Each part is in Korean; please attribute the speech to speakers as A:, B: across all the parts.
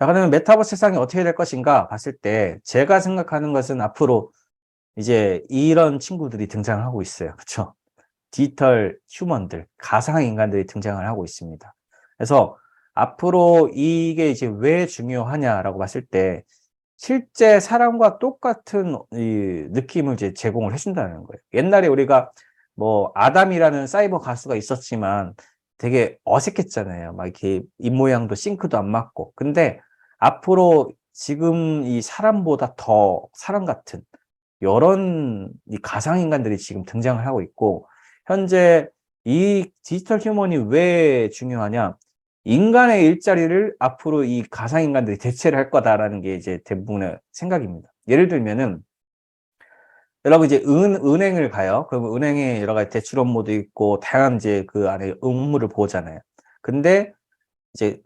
A: 자, 그러면 메타버스 세상이 어떻게 될 것인가 봤을 때 제가 생각하는 것은 앞으로 이제 이런 친구들이 등장하고 있어요. 그렇죠? 디지털 휴먼들, 가상 인간들이 등장을 하고 있습니다. 그래서 앞으로 이게 이제 왜 중요하냐라고 봤을 때 실제 사람과 똑같은 이 느낌을 이제 제공을 해준다는 거예요. 옛날에 우리가 뭐 아담이라는 사이버 가수가 있었지만 되게 어색했잖아요. 막 이렇게 입모양도 싱크도 안 맞고. 근데 앞으로 지금 이 사람보다 더 사람 같은 이런 이 가상 인간들이 지금 등장을 하고 있고, 현재 이 디지털 휴먼이 왜 중요하냐? 인간의 일자리를 앞으로 이 가상 인간들이 대체를 할 거다라는 게 이제 대부분의 생각입니다. 예를 들면은 여러분 이제 은행을 가요. 그러면 은행에 여러 가지 대출 업무도 있고 다양한 이제 그 안에 업무를 보잖아요. 근데 이제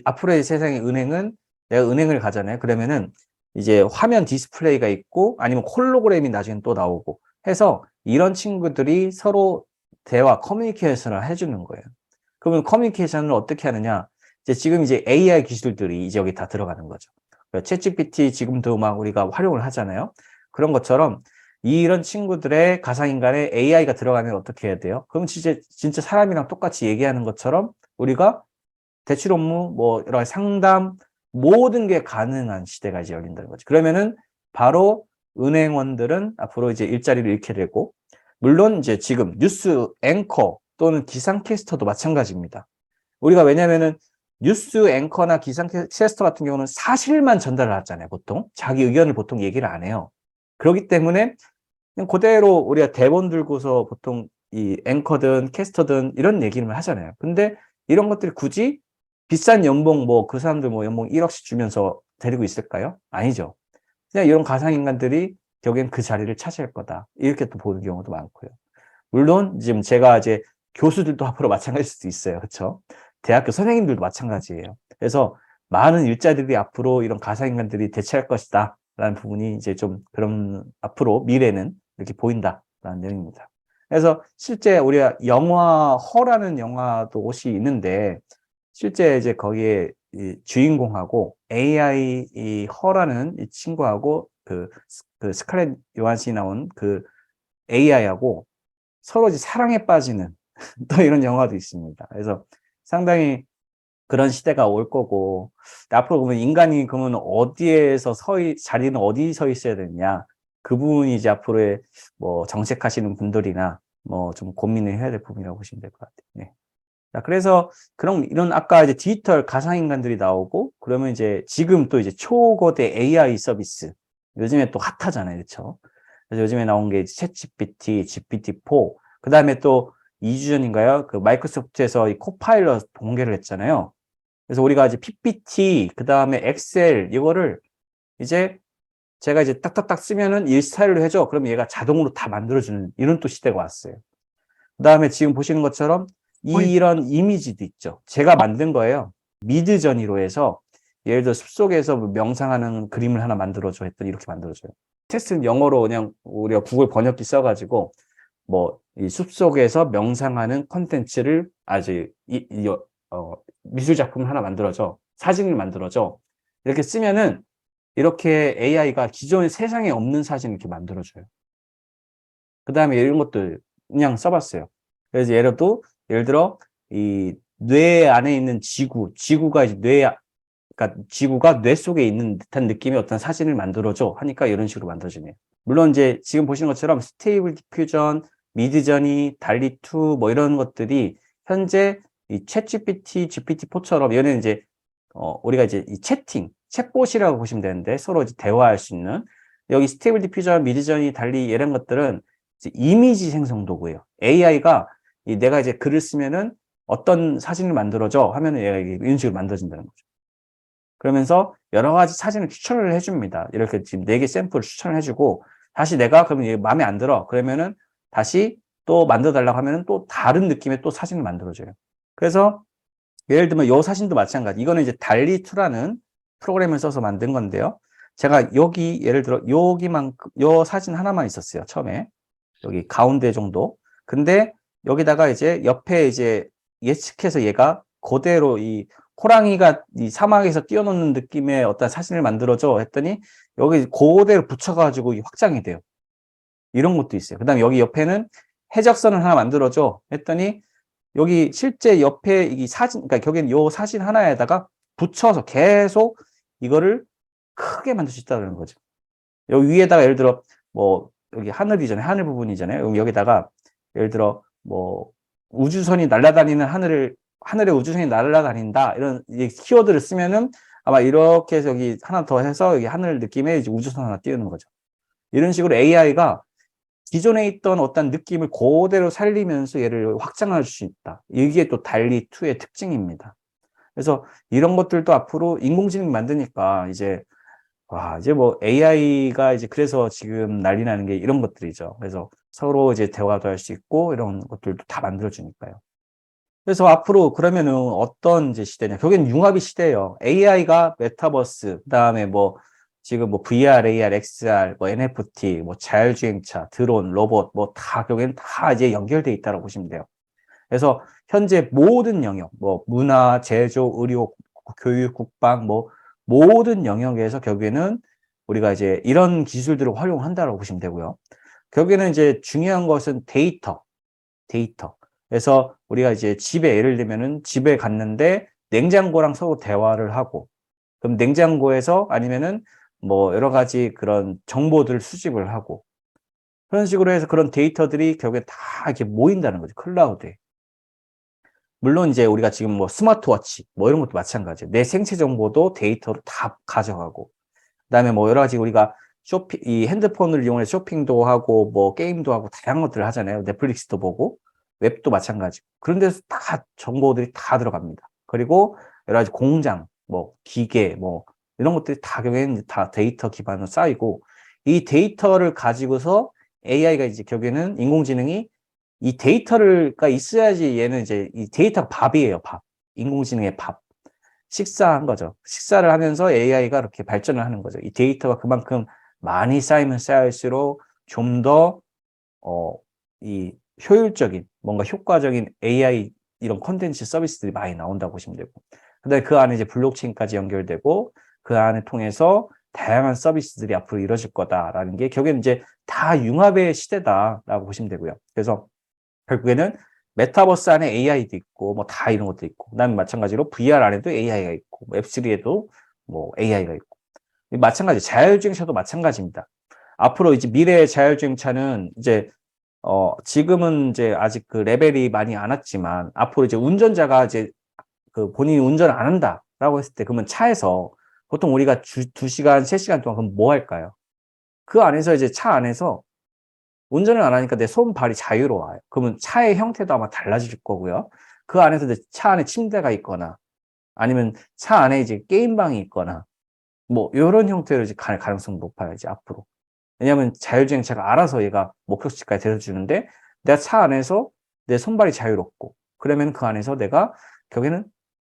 A: 앞으로의 세상의 은행은 내가 은행을 가잖아요. 그러면은 이제 화면 디스플레이가 있고 아니면 홀로그램이 나중에 또 나오고 해서 이런 친구들이 서로 대화 커뮤니케이션을 해주는 거예요. 그러면 커뮤니케이션을 어떻게 하느냐? 지금 이제 AI 기술들이 이제 여기 다 들어가는 거죠. 챗GPT 지금도 막 우리가 활용을 하잖아요. 그런 것처럼 이런 친구들의 가상인간에 AI가 들어가면 어떻게 해야 돼요? 그럼 진짜 사람이랑 똑같이 얘기하는 것처럼 우리가 대출 업무, 뭐 여러 가지 상담, 모든 게 가능한 시대가 이제 열린다는 거죠. 그러면은 바로 은행원들은 앞으로 이제 일자리를 잃게 되고, 물론 이제 지금 뉴스 앵커 또는 기상캐스터도 마찬가지입니다. 우리가 왜냐면은 뉴스 앵커나 기상캐스터 같은 경우는 사실만 전달을 하잖아요, 보통. 자기 의견을 보통 얘기를 안 해요. 그렇기 때문에 그냥 그대로 우리가 대본 들고서 보통 이 앵커든 캐스터든 이런 얘기를 하잖아요. 근데 이런 것들이 굳이 비싼 연봉 뭐 그 사람들 뭐 연봉 1억씩 주면서 데리고 있을까요? 아니죠. 그냥 이런 가상인간들이 결국엔 그 자리를 차지할 거다. 이렇게 또 보는 경우도 많고요. 물론 지금 제가 이제 교수들도 앞으로 마찬가지일 수도 있어요. 그렇죠? 대학교 선생님들도 마찬가지예요. 그래서 많은 일자리들이 앞으로 이런 가상인간들이 대체할 것이다. 라는 부분이 이제 좀 그런 앞으로 미래는 이렇게 보인다라는 내용입니다. 그래서 실제 우리가 영화 허라는 영화도 옷이 있는데 실제 이제 거기에 이 주인공하고 AI 이 허라는 이 친구하고 그 스칼렛 요한슨이 나온 그 AI하고 서로 이제 사랑에 빠지는 또 이런 영화도 있습니다. 그래서 상당히 그런 시대가 올 거고, 앞으로 보면 인간이 그러면 자리는 어디 서 있어야 되느냐. 그 부분이 이제 앞으로의 뭐 정책하시는 분들이나 뭐 좀 고민을 해야 될 부분이라고 보시면 될 것 같아요. 네. 자, 그래서 그런 이런 아까 이제 디지털 가상인간들이 나오고, 그러면 이제 지금 또 이제 초거대 AI 서비스. 요즘에 또 핫하잖아요. 그렇죠? 그래서 요즘에 나온 게 챗GPT, GPT-4, 그 다음에 또 2주 전인가요? 그 마이크로소프트에서 이 코파일럿 공개를 했잖아요. 그래서 우리가 이제 PPT, 그 다음에 엑셀, 이거를 이제 제가 이제 딱딱딱 쓰면은 이 스타일로 해줘. 그러면 얘가 자동으로 다 만들어주는 이런 또 시대가 왔어요. 그 다음에 지금 보시는 것처럼 이런 이미지도 있죠. 제가 만든 거예요. 미드저니로 해서 예를 들어 숲속에서 뭐 명상하는 그림을 하나 만들어줘 했더니 이렇게 만들어줘요. 테스트는 영어로 그냥 우리가 구글 번역기 써가지고 뭐 이 숲속에서 명상하는 컨텐츠를 아주 미술 작품 하나 만들어줘. 사진을 만들어줘. 이렇게 쓰면은 이렇게 AI가 기존에 세상에 없는 사진을 이렇게 만들어줘요. 그 다음에 이런 것들 그냥 써봤어요. 그래서 예를 들어 이 뇌 안에 있는 지구가 이제 그러니까 지구가 뇌 속에 있는 듯한 느낌의 어떤 사진을 만들어줘 하니까 이런 식으로 만들어지네요. 물론 이제 지금 보시는 것처럼 스테이블 디퓨전, 미드저니, 달리2 뭐 이런 것들이 현재 이 챗GPT, GPT-4처럼 얘는 이제 우리가 이제 이 챗봇이라고 보시면 되는데 서로 이제 대화할 수 있는 여기 스테이블 디퓨전, 미드저니, 달리 이런 것들은 이제 이미지 생성 도구예요. AI가 내가 이제 글을 쓰면은 어떤 사진을 만들어줘 하면은 얘가 이런 식으로 만들어진다는 거죠. 그러면서 여러 가지 사진을 추천을 해줍니다. 이렇게 지금 4개 샘플을 추천을 해주고 다시 내가 그러면 얘 마음에 안 들어. 그러면은 다시 또 만들어 달라고 하면은 또 다른 느낌의 또 사진을 만들어줘요. 그래서 예를 들면 요 사진도 마찬가지. 이거는 이제 달리2라는 프로그램을 써서 만든 건데요. 제가 여기 예를 들어 요 사진 하나만 있었어요. 처음에. 여기 가운데 정도. 근데 여기다가 이제 옆에 이제 예측해서 얘가 그대로 이 호랑이가 이 사막에서 뛰어노는 느낌의 어떤 사진을 만들어줘 했더니 여기 그대로 붙여가지고 확장이 돼요. 이런 것도 있어요. 그 다음에 여기 옆에는 해적선을 하나 만들어줘 했더니 여기 실제 옆에 이 사진, 그러니까 여기는 요 사진 하나에다가 붙여서 계속 이거를 크게 만들 수 있다는 거죠. 여기 위에다가 예를 들어 뭐 여기 하늘이잖아요. 하늘 부분이잖아요. 그럼 여기다가 예를 들어 뭐 우주선이 날아다니는 하늘에 우주선이 날아다닌다 이런 이제 키워드를 쓰면은 아마 이렇게 해서 여기 하나 더 해서 여기 하늘 느낌의 이제 우주선 하나 띄우는 거죠. 이런 식으로 AI가 기존에 있던 어떤 느낌을 그대로 살리면서 얘를 확장할 수 있다. 이게 또 달리2의 특징입니다. 그래서 이런 것들도 앞으로 인공지능 만드니까 이제 와, 이제 뭐 AI가 이제 그래서 지금 난리 나는 게 이런 것들이죠. 그래서 서로 이제 대화도 할 수 있고 이런 것들도 다 만들어 주니까요. 그래서 앞으로 그러면은 어떤 이제 시대냐? 결국엔 융합의 시대예요. AI가 메타버스, 그다음에 뭐 지금 뭐 VR, AR, XR, 뭐 NFT, 뭐 자율주행차, 드론, 로봇 뭐 다 결국엔 다 이제 연결돼 있다고 보시면 돼요. 그래서 현재 모든 영역, 뭐 문화, 제조, 의료, 교육, 국방 뭐 모든 영역에서 결국에는 우리가 이제 이런 기술들을 활용한다고 보시면 되고요. 결국에는 이제 중요한 것은 데이터. 그래서 우리가 이제 집에 예를 들면은 집에 갔는데 냉장고랑 서로 대화를 하고 그럼 냉장고에서 아니면은 뭐 여러 가지 그런 정보들을 수집을 하고 그런 식으로 해서 그런 데이터들이 결국에 다 이렇게 모인다는 거죠. 클라우드에. 물론 이제 우리가 지금 뭐 스마트워치 뭐 이런 것도 마찬가지예요. 내 생체 정보도 데이터로 다 가져가고 그다음에 뭐 여러 가지 우리가 이 핸드폰을 이용해서 쇼핑도 하고 뭐 게임도 하고 다양한 것들을 하잖아요. 넷플릭스도 보고 웹도 마찬가지고 그런 데서 다 정보들이 다 들어갑니다. 그리고 여러 가지 공장, 뭐 기계, 뭐 이런 것들이 다 결국에는 다 데이터 기반으로 쌓이고 이 데이터를 가지고서 AI가 이제 결국에는 인공지능이 이 데이터가 있어야지 얘는 이제 이 데이터가 밥이에요, 밥. 인공지능의 밥. 식사한 거죠. 식사를 하면서 AI가 이렇게 발전을 하는 거죠. 이 데이터가 그만큼 많이 쌓이면 쌓일수록 좀 더, 이 효율적인, 뭔가 효과적인 AI 이런 콘텐츠 서비스들이 많이 나온다고 보시면 되고. 근데 그 안에 이제 블록체인까지 연결되고 그 안에 통해서 다양한 서비스들이 앞으로 이루어질 거다라는 게 결국에는 이제 다 융합의 시대다라고 보시면 되고요. 그래서 결국에는 메타버스 안에 AI도 있고 뭐 다 이런 것도 있고 그다음에 마찬가지로 VR 안에도 AI가 있고 웹3에도 뭐 AI가 있고 마찬가지 자율주행차도 마찬가지입니다. 앞으로 이제 미래의 자율주행차는 이제 지금은 이제 아직 그 레벨이 많이 안 왔지만 앞으로 이제 운전자가 이제 그 본인이 운전을 안 한다라고 했을 때 그러면 차에서 보통 우리가 2시간, 3시간 동안 그럼 뭐 할까요? 그 안에서 이제 차 안에서 운전을 안 하니까 내 손, 발이 자유로워요. 그러면 차의 형태도 아마 달라질 거고요. 그 안에서 이제 차 안에 침대가 있거나 아니면 차 안에 이제 게임방이 있거나 뭐 요런 형태로 이제 갈 가능성이 높아요, 이제 앞으로. 왜냐하면 자율주행차가 알아서 얘가 목적지까지 데려다 주는데 내가 차 안에서 내 손발이 자유롭고 그러면 그 안에서 내가 결국에는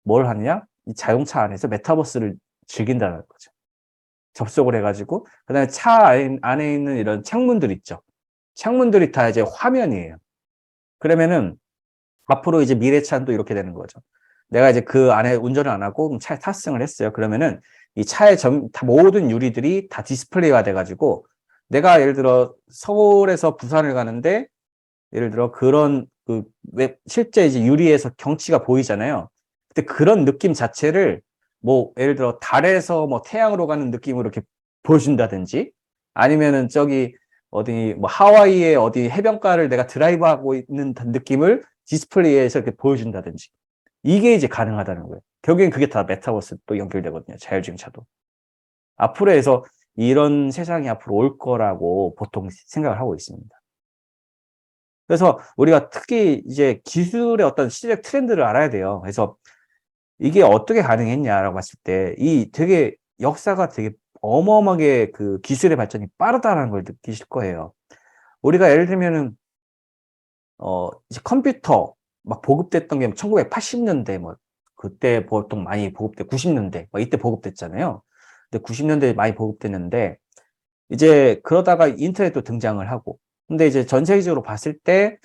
A: 뭘 하느냐? 이 자동차 안에서 메타버스를 즐긴다는 거죠. 접속을 해 가지고 그다음에 차 안에 있는 이런 창문들 있죠. 창문들이 다 이제 화면이에요. 그러면은 앞으로 이제 미래차는 또 이렇게 되는 거죠. 내가 이제 그 안에 운전을 안 하고 차에 탑승을 했어요. 그러면은 이 차의 다 모든 유리들이 다 디스플레이가 돼 가지고 내가 예를 들어 서울에서 부산을 가는데 예를 들어 그런 그 실제 이제 유리에서 경치가 보이잖아요. 근데 그런 느낌 자체를 뭐 예를 들어 달에서 뭐 태양으로 가는 느낌으로 이렇게 보여준다든지 아니면은 저기 어디 뭐 하와이의 어디 해변가를 내가 드라이브하고 있는 느낌을 디스플레이에서 이렇게 보여준다든지 이게 이제 가능하다는 거예요. 결국엔 그게 다 메타버스 또 연결되거든요. 자율주행차도. 앞으로 해서 이런 세상이 앞으로 올 거라고 보통 생각을 하고 있습니다. 그래서 우리가 특히 이제 기술의 어떤 시대적 트렌드를 알아야 돼요. 그래서 이게 어떻게 가능했냐라고 봤을 때 이 되게 역사가 되게 어마어마하게 그 기술의 발전이 빠르다라는 걸 느끼실 거예요. 우리가 예를 들면은 이제 컴퓨터 막 보급됐던 게 1980년대 뭐 그때 보통 많이 90년대 뭐 이때 보급됐잖아요. 근데 90년대에 많이 보급됐는데 이제 그러다가 인터넷도 등장을 하고 근데 이제 전 세계적으로 봤을 때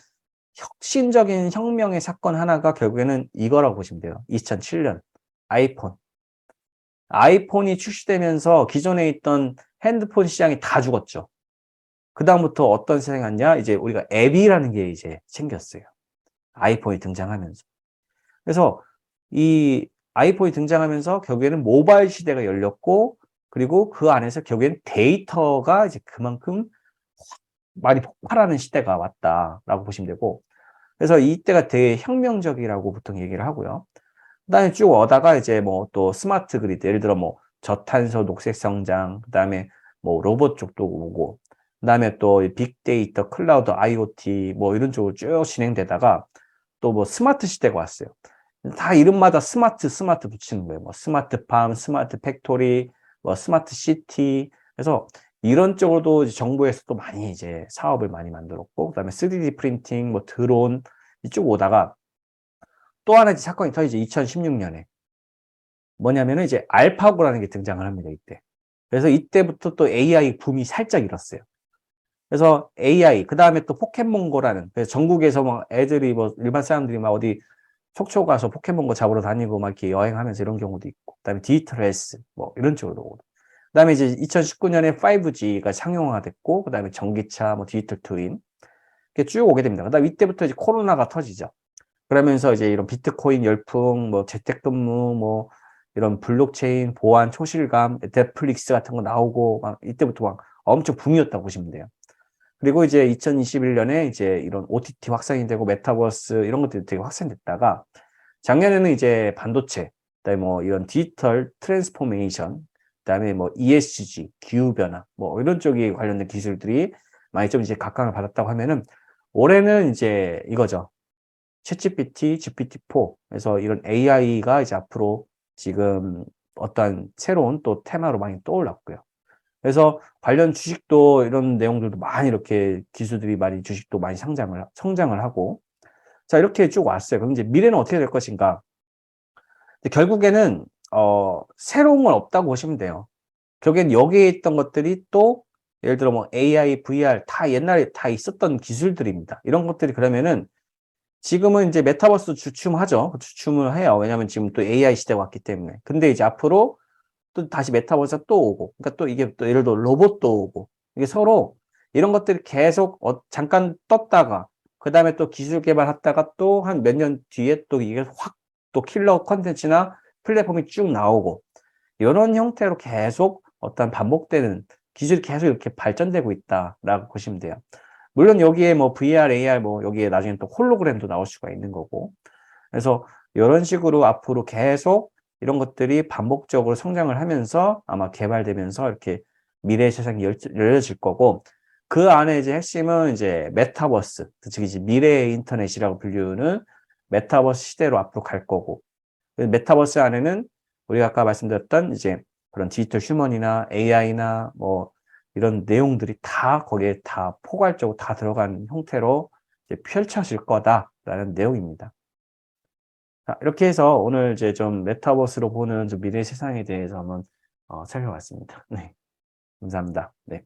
A: 혁신적인 혁명의 사건 하나가 결국에는 이거라고 보시면 돼요. 2007년. 아이폰. 아이폰이 출시되면서 기존에 있던 핸드폰 시장이 다 죽었죠. 그다음부터 어떤 세상이 왔냐? 이제 우리가 앱이라는 게 이제 생겼어요. 아이폰이 등장하면서. 그래서 이 아이폰이 등장하면서 결국에는 모바일 시대가 열렸고, 그리고 그 안에서 결국에는 데이터가 이제 그만큼 많이 폭발하는 시대가 왔다라고 보시면 되고, 그래서 이때가 되게 혁명적이라고 보통 얘기를 하고요. 그다음에 쭉 오다가 이제 뭐 또 스마트 그리드, 예를 들어 뭐 저탄소 녹색 성장, 그다음에 뭐 로봇 쪽도 오고, 그다음에 또 빅데이터, 클라우드, IoT 뭐 이런 쪽으로 쭉 진행되다가 또 뭐 스마트 시대가 왔어요. 다 이름마다 스마트 붙이는 거예요. 뭐 스마트팜, 스마트 팩토리, 뭐 스마트 시티. 그래서 이런 쪽으로도 이제 정부에서도 많이 이제 사업을 많이 만들었고, 그다음에 3D 프린팅, 뭐 드론 이쪽 오다가 또 하나 이제 사건이 터지죠. 2016년에. 뭐냐면은 이제 알파고라는 게 등장을 합니다, 이때. 그래서 이때부터 또 AI 붐이 살짝 일었어요. 그래서 AI, 그 다음에 또 포켓몬고라는, 그래서 전국에서 막 애들이 뭐 일반 사람들이 막 어디 속초 가서 포켓몬고 잡으러 다니고 막 이렇게 여행하면서 이런 경우도 있고, 그다음에 디지털 헬스 뭐 이런 쪽으로 오고, 그다음에 이제 2019년에 5G가 상용화됐고, 그다음에 전기차, 뭐 디지털 트윈 이렇게 쭉 오게 됩니다. 그다음 이때부터 이제 코로나가 터지죠. 그러면서 이제 이런 비트코인 열풍, 뭐 재택근무, 뭐 이런 블록체인 보안 초실감, 넷플릭스 같은 거 나오고 막 이때부터 막 엄청 붐이었다고 보시면 돼요. 그리고 이제 2021년에 이제 이런 OTT 확산이 되고 메타버스 이런 것들이 되게 확산됐다가 작년에는 이제 반도체, 그다음에 뭐 이런 디지털 트랜스포메이션, 그다음에 뭐 ESG, 기후변화, 뭐 이런 쪽이 관련된 기술들이 많이 좀 이제 각광을 받았다고 하면은 올해는 이제 이거죠. 챗GPT, GPT-4. 그래서 이런 AI가 이제 앞으로 지금 어떤 새로운 또 테마로 많이 떠올랐고요. 그래서 관련 주식도 이런 내용들도 많이 이렇게 기술들이 많이 주식도 많이 성장을 하고 자, 이렇게 쭉 왔어요. 그럼 이제 미래는 어떻게 될 것인가? 결국에는 새로운 건 없다고 보시면 돼요. 결국엔 여기에 있던 것들이 또 예를 들어 뭐 AI, VR 다 옛날에 다 있었던 기술들입니다. 이런 것들이 그러면은 지금은 이제 메타버스 주춤하죠. 주춤을 해요. 왜냐하면 지금 또 AI 시대가 왔기 때문에. 근데 이제 앞으로 또 다시 메타버스가 또 오고, 그러니까 또 이게 또 예를 들어 로봇도 오고, 이게 서로 이런 것들이 계속 잠깐 떴다가 그 다음에 또 기술 개발했다가 또 한 몇 년 뒤에 또 이게 확 또 킬러 컨텐츠나 플랫폼이 쭉 나오고 이런 형태로 계속 어떤 반복되는 기술이 계속 이렇게 발전되고 있다라고 보시면 돼요. 물론 여기에 뭐 VR, AR 뭐 여기에 나중에 또 홀로그램도 나올 수가 있는 거고. 그래서 이런 식으로 앞으로 계속 이런 것들이 반복적으로 성장을 하면서 아마 개발되면서 이렇게 미래의 세상이 열려질 거고 그 안에 이제 핵심은 이제 메타버스, 즉 이제 미래의 인터넷이라고 불리우는 메타버스 시대로 앞으로 갈 거고 메타버스 안에는 우리가 아까 말씀드렸던 이제 그런 디지털 휴먼이나 AI나 뭐 이런 내용들이 다 거기에 다 포괄적으로 다 들어간 형태로 이제 펼쳐질 거다라는 내용입니다. 자, 이렇게 해서 오늘 이제 좀 메타버스로 보는 좀 미래 세상에 대해서 한번 살펴봤습니다. 네, 감사합니다. 네.